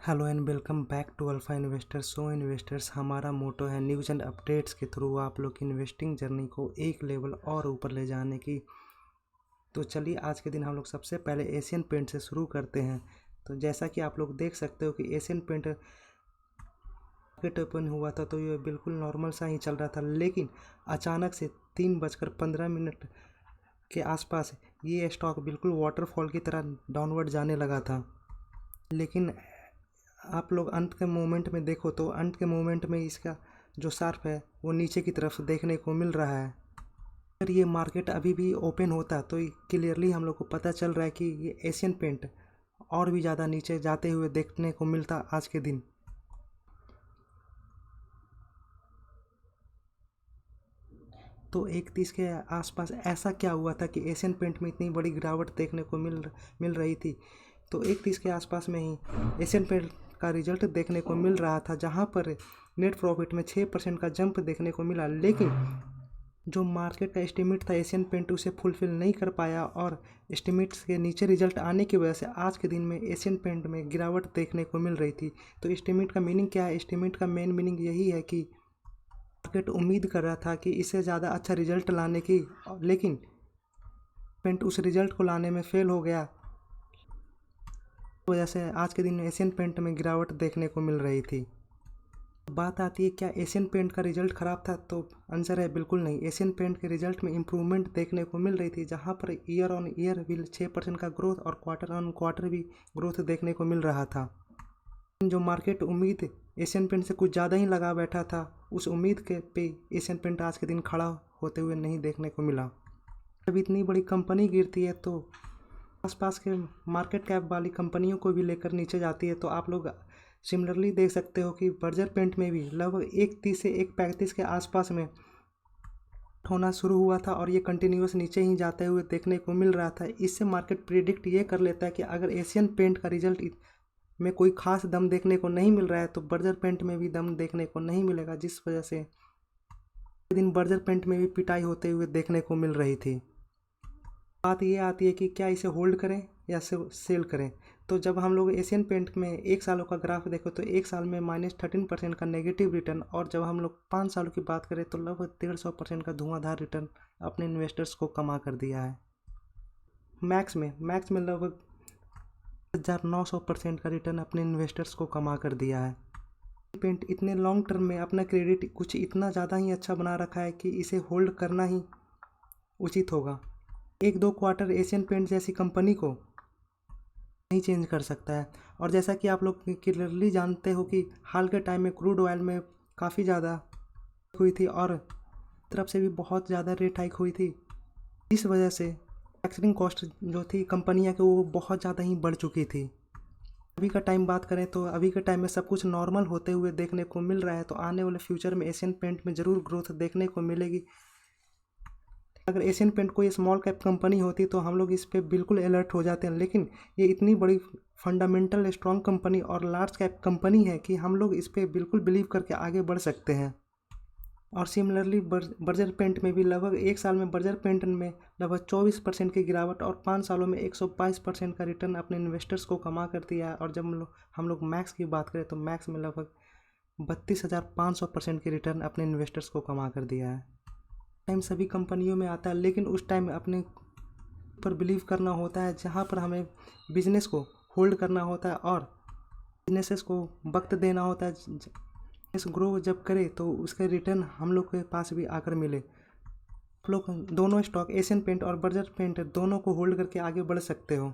Hello and welcome back to alpha investors. So investors, हमारा motto है news and updates के through आप लोग की इन्वेस्टिंग जर्नी को एक लेवल और ऊपर ले जाने की। तो चलिए आज के दिन हम लोग सबसे पहले एशियन पेंट से शुरू करते हैं। तो जैसा कि आप लोग देख सकते हो कि एशियन पेंट मार्केट ओपन हुआ था तो ये बिल्कुल नॉर्मल सा ही चल रहा था, लेकिन अचानक से 3:15 के आसपास ये स्टॉक बिल्कुल वाटरफॉल की तरह डाउनवर्ड जाने लगा था। लेकिन आप लोग अंत के मोमेंट में देखो तो अंत के मोमेंट में इसका जो शार्प है वो नीचे की तरफ देखने को मिल रहा है। अगर ये मार्केट अभी भी ओपन होता तो क्लियरली हम लोग को पता चल रहा है कि ये एशियन पेंट और भी ज़्यादा नीचे जाते हुए देखने को मिलता आज के दिन। तो 1:30 के आसपास ऐसा क्या हुआ था कि एशियन पेंट में इतनी बड़ी गिरावट देखने को मिल रही थी। तो 1:30 के आसपास में ही एशियन पेंट का रिजल्ट देखने को मिल रहा था, जहां पर नेट प्रॉफिट में 6% का जंप देखने को मिला। लेकिन जो मार्केट का एस्टिमेट था एशियन पेंट उसे फुलफिल नहीं कर पाया और एस्टिमेट्स के नीचे रिजल्ट आने की वजह से आज के दिन में एशियन पेंट में गिरावट देखने को मिल रही थी। तो एस्टिमेट का मीनिंग क्या है? एस्टिमेट का मेन मीनिंग यही है कि मार्केट उम्मीद कर रहा था कि इससे ज़्यादा अच्छा रिजल्ट लाने की, लेकिन पेंट उस रिजल्ट को लाने में फेल हो गया। वजह से आज के दिन एशियन पेंट में गिरावट देखने को मिल रही थी। बात आती है क्या एशियन पेंट का रिजल्ट ख़राब था? तो आंसर है बिल्कुल नहीं। एशियन पेंट के रिजल्ट में इम्प्रूवमेंट देखने को मिल रही थी, जहां पर ईयर ऑन ईयर भी 6% का ग्रोथ और क्वार्टर ऑन क्वार्टर भी ग्रोथ देखने को मिल रहा था। जो मार्केट उम्मीद एशियन पेंट से कुछ ज़्यादा ही लगा बैठा था, उस उम्मीद के पे एशियन पेंट आज के दिन खड़ा होते हुए नहीं देखने को मिला। जब इतनी बड़ी कंपनी गिरती है तो आसपास के मार्केट कैप वाली कंपनियों को भी लेकर नीचे जाती है। तो आप लोग सिमिलरली देख सकते हो कि बर्जर पेंट में भी लगभग 1:30 से 1:35 के आसपास में होना शुरू हुआ था और ये कंटिन्यूस नीचे ही जाते हुए देखने को मिल रहा था। इससे मार्केट प्रिडिक्ट ये कर लेता है कि अगर एशियन पेंट का रिजल्ट में कोई खास दम देखने को नहीं मिल रहा है तो बर्जर पेंट में भी दम देखने को नहीं मिलेगा, जिस वजह से दिन बर्जर पेंट में भी पिटाई होते हुए देखने को मिल रही थी। बात ये आती है कि क्या इसे होल्ड करें या सेल करें। तो जब हम लोग एशियन पेंट में 1 सालों का ग्राफ देखो तो 1 साल में -13% का नेगेटिव रिटर्न, और जब हम लोग 5 सालों की बात करें तो लगभग 150% का धुआंधार रिटर्न अपने इन्वेस्टर्स को कमा कर दिया है। मैक्स में लगभग 1900% का रिटर्न अपने इन्वेस्टर्स को कमा कर दिया है। पेंट इतने लॉन्ग टर्म में अपना क्रेडिट कुछ इतना ज़्यादा ही अच्छा बना रखा है कि इसे होल्ड करना ही उचित होगा। 1-2 क्वार्टर एशियन पेंट जैसी कंपनी को नहीं चेंज कर सकता है। और जैसा कि आप लोग क्लियरली जानते हो कि हाल के टाइम में क्रूड ऑयल में काफ़ी ज़्यादा हुई थी और तरफ से भी बहुत ज़्यादा रेट हाइक हुई थी। इस वजह से मैन्युफैक्चरिंग कॉस्ट जो थी कंपनियां की वो बहुत ज़्यादा ही बढ़ चुकी थी। अभी का टाइम बात करें तो अभी के टाइम में सब कुछ नॉर्मल होते हुए देखने को मिल रहा है। तो आने वाले फ्यूचर में एशियन पेंट में ज़रूर ग्रोथ देखने को मिलेगी। अगर एशियन पेंट कोई स्मॉल कैप कंपनी होती तो हम लोग इस पे बिल्कुल अलर्ट हो जाते हैं, लेकिन ये इतनी बड़ी फंडामेंटल स्ट्रॉन्ग कंपनी और लार्ज कैप कंपनी है कि हम लोग इस पे बिल्कुल बिलीव करके आगे बढ़ सकते हैं। और सिमिलरली बर्जर पेंट में भी लगभग 1 साल में बर्जर पेंट में लगभग 24% की गिरावट और 5 सालों में 122% का रिटर्न अपने इन्वेस्टर्स को कमा कर दिया है। और जब हम लोग मैक्स की बात करें तो मैक्स में लगभग 32,500% की रिटर्न अपने इन्वेस्टर्स को कमा कर दिया है। टाइम सभी कंपनियों में आता है, लेकिन उस टाइम अपने पर बिलीव करना होता है, जहाँ पर हमें बिजनेस को होल्ड करना होता है और बिजनेसेस को वक्त देना होता है। बिजनेस ग्रो जब करे तो उसके रिटर्न हम लोग के पास भी आकर मिले। आप लोग दोनों स्टॉक एशियन पेंट और बर्जर पेंट दोनों को होल्ड करके आगे बढ़ सकते हो।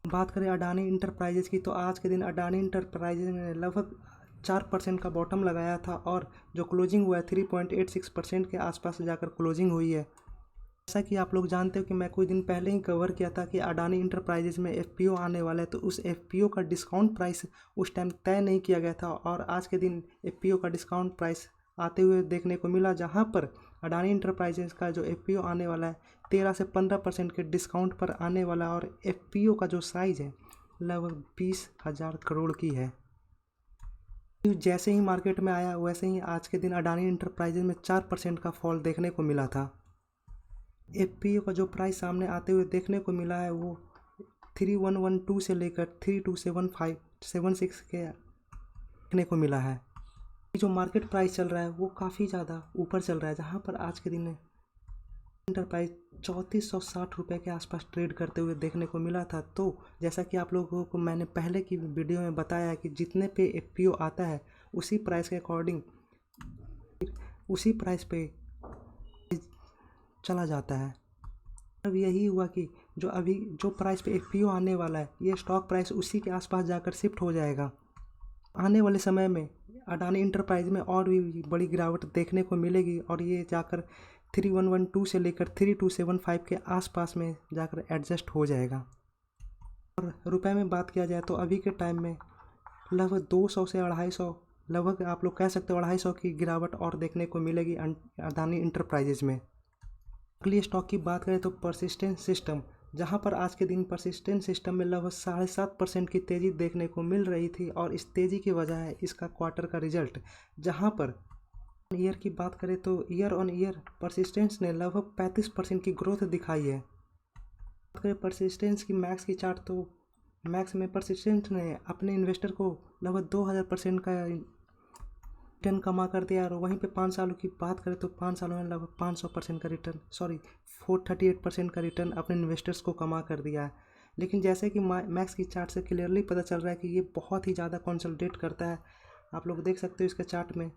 बात करें अडानी इंटरप्राइजेज की तो आज के दिन अडानी इंटरप्राइजेज ने लगभग 4% का बॉटम लगाया था और जो क्लोजिंग हुआ है 3.86% के आसपास जाकर क्लोजिंग हुई है। जैसा कि आप लोग जानते हो कि मैं कुछ दिन पहले ही कवर किया था कि अडानी इंटरप्राइजेज में एफपीओ आने वाला है, तो उस एफपीओ का डिस्काउंट प्राइस उस टाइम तय नहीं किया गया था और आज के दिन एफपीओ का डिस्काउंट प्राइस आते हुए देखने को मिला, जहां पर अडानी इंटरप्राइजेज का जो एफपीओ आने वाला है 13 से 15% के डिस्काउंट पर आने वाला है और एफपीओ का जो साइज़ है लगभग 20,000 करोड़ की है। जैसे ही मार्केट में आया वैसे ही आज के दिन अडानी इंटरप्राइजेज में 4% का फॉल देखने को मिला था। एफपीओ का जो प्राइस सामने आते हुए देखने को मिला है वो 3112 से लेकर 3275-76 के देखने को मिला है। जो मार्केट प्राइस चल रहा है वो काफ़ी ज़्यादा ऊपर चल रहा है, जहाँ पर आज के दिन इंटरप्राइज 3460 रुपये के आसपास ट्रेड करते हुए देखने को मिला था। तो जैसा कि आप लोगों को मैंने पहले की वीडियो में बताया कि जितने पे एफपीओ आता है उसी प्राइस के अकॉर्डिंग उसी प्राइस पे चला जाता है। अब यही हुआ कि जो प्राइस पे एफपीओ आने वाला है ये स्टॉक प्राइस उसी के आसपास जाकर शिफ्ट हो जाएगा। आने वाले समय में अडानी इंटरप्राइज में और भी बड़ी गिरावट देखने को मिलेगी और ये जाकर 3112 से लेकर 3275 के आसपास में जाकर एडजस्ट हो जाएगा। और रुपए में बात किया जाए तो अभी के टाइम में लगभग 200 से 250, लगभग आप लोग कह सकते हो 250 की गिरावट और देखने को मिलेगी अडानी इंटरप्राइजेज में। अगली स्टॉक की बात करें तो परसिस्टेंट सिस्टम, जहां पर आज के दिन परसिस्टेंट सिस्टम में लगभग 7.5% की तेज़ी देखने को मिल रही थी और इस तेज़ी की वजह है इसका क्वार्टर का रिजल्ट। जहां पर ईयर की बात करें तो ईयर ऑन ईयर परसिस्टेंस ने लगभग 35% की ग्रोथ दिखाई है। बात करें परसिस्टेंस की मैक्स की चार्ट तो मैक्स में परसिस्टेंस ने अपने इन्वेस्टर को लगभग 2000% का रिटर्न कमा कर दिया। और वहीं पे 5 सालों की बात करें तो 5 सालों में लगभग 500% का रिटर्न 438% का रिटर्न अपने इन्वेस्टर्स को कमा कर दिया है। लेकिन जैसे कि मैक्स की चार्ट से क्लियरली पता चल रहा है कि ये बहुत ही ज़्यादा कंसोलिडेट करता है। आप लोग देख सकते हो इसके चार्ट में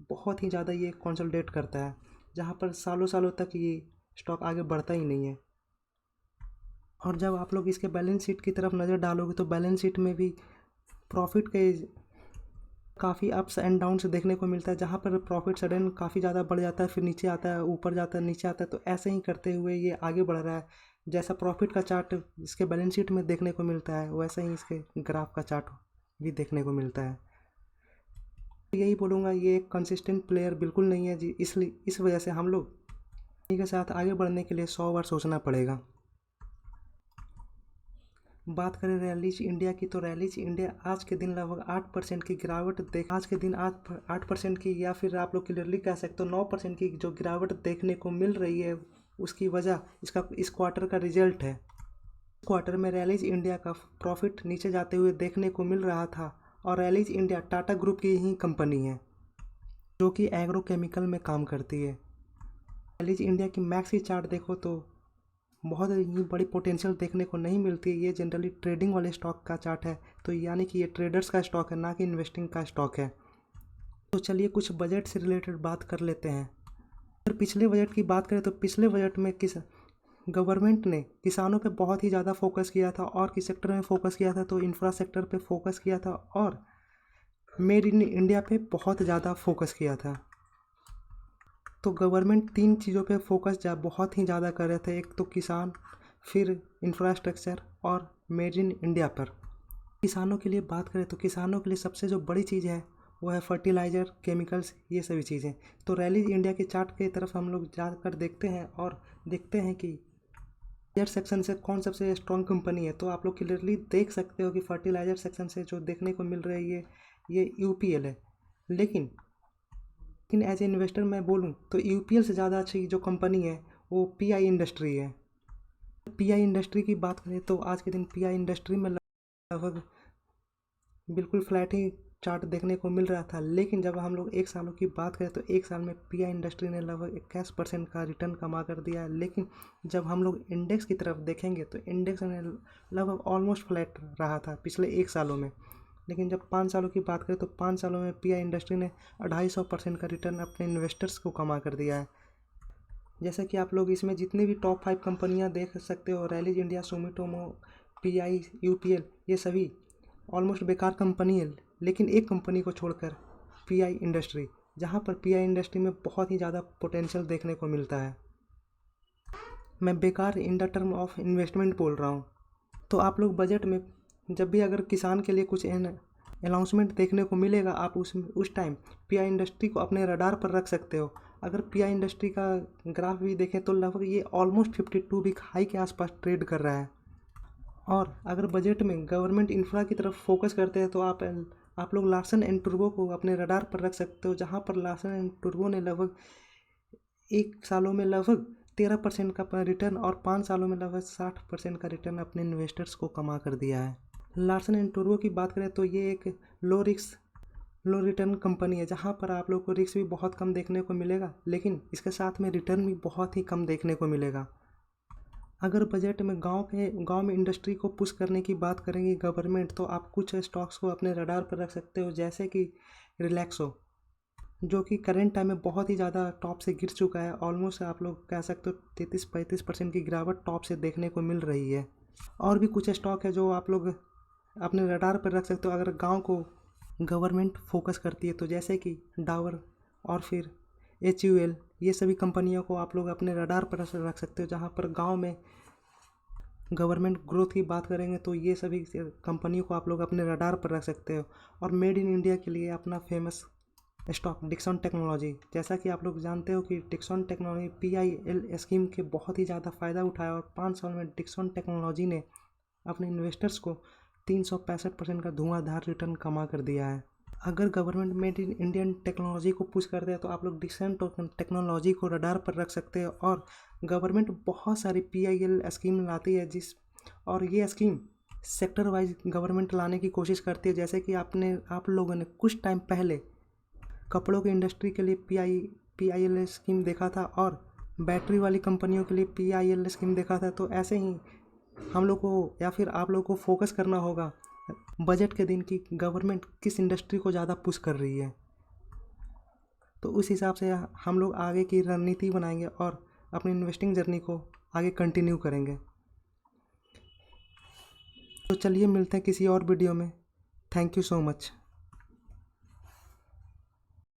बहुत ही ज़्यादा ये कंसोलिडेट करता है, जहाँ पर सालों सालों तक ये स्टॉक आगे बढ़ता ही नहीं है। और जब आप लोग इसके बैलेंस शीट की तरफ नज़र डालोगे तो बैलेंस शीट में भी प्रॉफिट के काफ़ी अप्स एंड डाउन्स देखने को मिलता है, जहाँ पर प्रॉफिट सडन काफ़ी ज़्यादा बढ़ जाता है, फिर नीचे आता है, ऊपर जाता है, नीचे आता है। तो ऐसे ही करते हुए ये आगे बढ़ रहा है। जैसा प्रॉफिट का चार्ट इसके बैलेंस शीट में देखने को मिलता है वैसा ही इसके ग्राफ का चार्ट भी देखने को मिलता है। यही बोलूँगा, ये एक कंसिस्टेंट प्लेयर बिल्कुल नहीं है जी, इसलिए इस वजह से हम लोग इन्हीं के साथ आगे बढ़ने के लिए 100 बार सोचना पड़ेगा। बात करें रैलीज इंडिया की तो रैलीज इंडिया आज के दिन लगभग 8% की गिरावट आज के दिन 8% की, या फिर आप लोग क्लियरली कह सकते हो 9% की जो गिरावट देखने को मिल रही है, उसकी वजह इस क्वार्टर का रिजल्ट है। इस क्वार्टर में रैलीज इंडिया का प्रॉफिट नीचे जाते हुए देखने को मिल रहा था। और रैलीज इंडिया टाटा ग्रुप की ही कंपनी है जो कि एग्रो केमिकल में काम करती है। रैलीज इंडिया की मैक्स की चार्ट देखो तो बहुत ही बड़ी पोटेंशियल देखने को नहीं मिलती है। ये जनरली ट्रेडिंग वाले स्टॉक का चार्ट है, तो यानी कि ये ट्रेडर्स का स्टॉक है, ना कि इन्वेस्टिंग का स्टॉक है। तो चलिए कुछ बजट से रिलेटेड बात कर लेते हैं। अगर पिछले बजट की बात करें तो पिछले बजट में गवर्नमेंट ने किसानों पे बहुत ही ज़्यादा फोकस किया था। और किस सेक्टर में फोकस किया था तो इंफ्रा सेक्टर पे फोकस किया था और मेड इन इंडिया पे बहुत ज़्यादा फोकस किया था। तो गवर्नमेंट 3 चीज़ों पे फोकस बहुत ही ज़्यादा कर रहे थे, एक तो किसान, फिर इंफ्रास्ट्रक्चर और मेड इन इंडिया पर। किसानों के लिए बात करें तो किसानों के लिए सबसे जो बड़ी चीज़ है वो है फर्टिलाइज़र, केमिकल्स, ये सभी चीज़ें। तो रैलीज इंडिया के चार्ट की तरफ हम लोग जाकर देखते हैं और देखते हैं कि फर्टिलाइजर सेक्शन से कौन सबसे स्ट्रॉन्ग कंपनी है। तो आप लोग क्लियरली देख सकते हो कि फर्टिलाइजर सेक्शन से जो देखने को मिल रही है ये यूपीएल है। लेकिन एज ए इन्वेस्टर मैं बोलूँ तो यूपीएल से ज़्यादा अच्छी जो कंपनी है वो पीआई इंडस्ट्री है। पीआई इंडस्ट्री की बात करें तो आज के दिन पीआई इंडस्ट्री में लगभग बिल्कुल फ्लैट ही चार्ट देखने को मिल रहा था। लेकिन जब हम लोग 1 सालों की बात करें तो 1 साल में पीआई इंडस्ट्री ने लगभग 21% का रिटर्न कमा कर दिया है। लेकिन जब हम लोग इंडेक्स की तरफ देखेंगे तो इंडेक्स ने लगभग ऑलमोस्ट फ्लैट रहा था पिछले 1 सालों में। लेकिन जब 5 सालों की बात करें तो 5 सालों में पीआई इंडस्ट्री ने 250% का रिटर्न अपने इन्वेस्टर्स को कमा कर दिया है। जैसे कि आप लोग इसमें जितनी भी टॉप 5 कंपनियां देख सकते हो, rallies India, Sumitomo, pi, UPL, ये सभी ऑलमोस्ट बेकार कंपनी है। लेकिन एक कंपनी को छोड़कर पीआई इंडस्ट्री, जहां पर पीआई इंडस्ट्री में बहुत ही ज़्यादा पोटेंशियल देखने को मिलता है। मैं बेकार in the term of investment बोल रहा हूँ। तो आप लोग बजट में जब भी अगर किसान के लिए कुछ अनाउंसमेंट देखने को मिलेगा, आप उस टाइम पीआई इंडस्ट्री को अपने रडार पर रख सकते हो। अगर पीआई इंडस्ट्री का ग्राफ भी देखें तो लगभग ये ऑलमोस्ट 52 वीक हाई के आसपास ट्रेड कर रहा है। और अगर बजट में गवर्नमेंट इंफ्रा की तरफ फोकस करते हैं तो आप लोग लार्सन एंड टुर्बो को अपने रडार पर रख सकते हो, जहाँ पर लार्सन एंड टुर्बो ने लगभग 1 सालों में लगभग 13% का रिटर्न और 5 सालों में लगभग 60% का रिटर्न अपने इन्वेस्टर्स को कमा कर दिया है। लार्सन एंड टूब्रो की बात करें तो ये एक लो रिस्क लो रिटर्न कंपनी है, जहाँ पर आप लोग को रिस्क भी बहुत कम देखने को मिलेगा, लेकिन इसके साथ में रिटर्न भी बहुत ही कम देखने को मिलेगा। अगर बजट में गांव में इंडस्ट्री को पुश करने की बात करेंगे गवर्नमेंट, तो आप कुछ स्टॉक्स को अपने रडार पर रख सकते हो, जैसे कि रिलैक्सो, जो कि करंट टाइम में बहुत ही ज़्यादा टॉप से गिर चुका है। ऑलमोस्ट आप लोग कह सकते हो 33-35% की गिरावट टॉप से देखने को मिल रही है। और भी कुछ स्टॉक है जो आप लोग अपने रडार पर रख सकते हो अगर गांव को गवर्नमेंट फोकस करती है, तो जैसे कि डाबर और फिर HUL, ये सभी कंपनियों को आप लोग अपने रडार पर रख सकते हो। जहां पर गांव में गवर्नमेंट ग्रोथ की बात करेंगे तो ये सभी कंपनियों को आप लोग अपने रडार पर रख सकते हो। और मेड इन इंडिया के लिए अपना फेमस स्टॉक डिक्सन टेक्नोलॉजी, जैसा कि आप लोग जानते हो कि डिक्सन टेक्नोलॉजी PIL स्कीम के बहुत ही ज़्यादा फ़ायदा उठाया और 5 साल में डिक्सन टेक्नोलॉजी ने अपने इन्वेस्टर्स को 365% का धुआंधार रिटर्न कमा कर दिया है। अगर government made in Indian technology को पुश करते हैं तो आप लोग डिक्सन टेक्नोलॉजी को रडार पर रख सकते हो। और गवर्नमेंट बहुत सारी PIL स्कीम लाती है और ये स्कीम सेक्टर वाइज गवर्नमेंट लाने की कोशिश करती है। जैसे कि आप लोगों ने कुछ टाइम पहले कपड़ों की इंडस्ट्री के लिए PIL स्कीम देखा था और बैटरी वाली कंपनियों के लिए PIL स्कीम देखा था। तो ऐसे ही हम लोग को या फिर आप लोग को फोकस करना होगा बजट के दिन की गवर्नमेंट किस इंडस्ट्री को ज़्यादा पुश कर रही है, तो उस हिसाब से हम लोग आगे की रणनीति बनाएंगे और अपनी इन्वेस्टिंग जर्नी को आगे कंटिन्यू करेंगे। तो चलिए मिलते हैं किसी और वीडियो में। Thank you so much.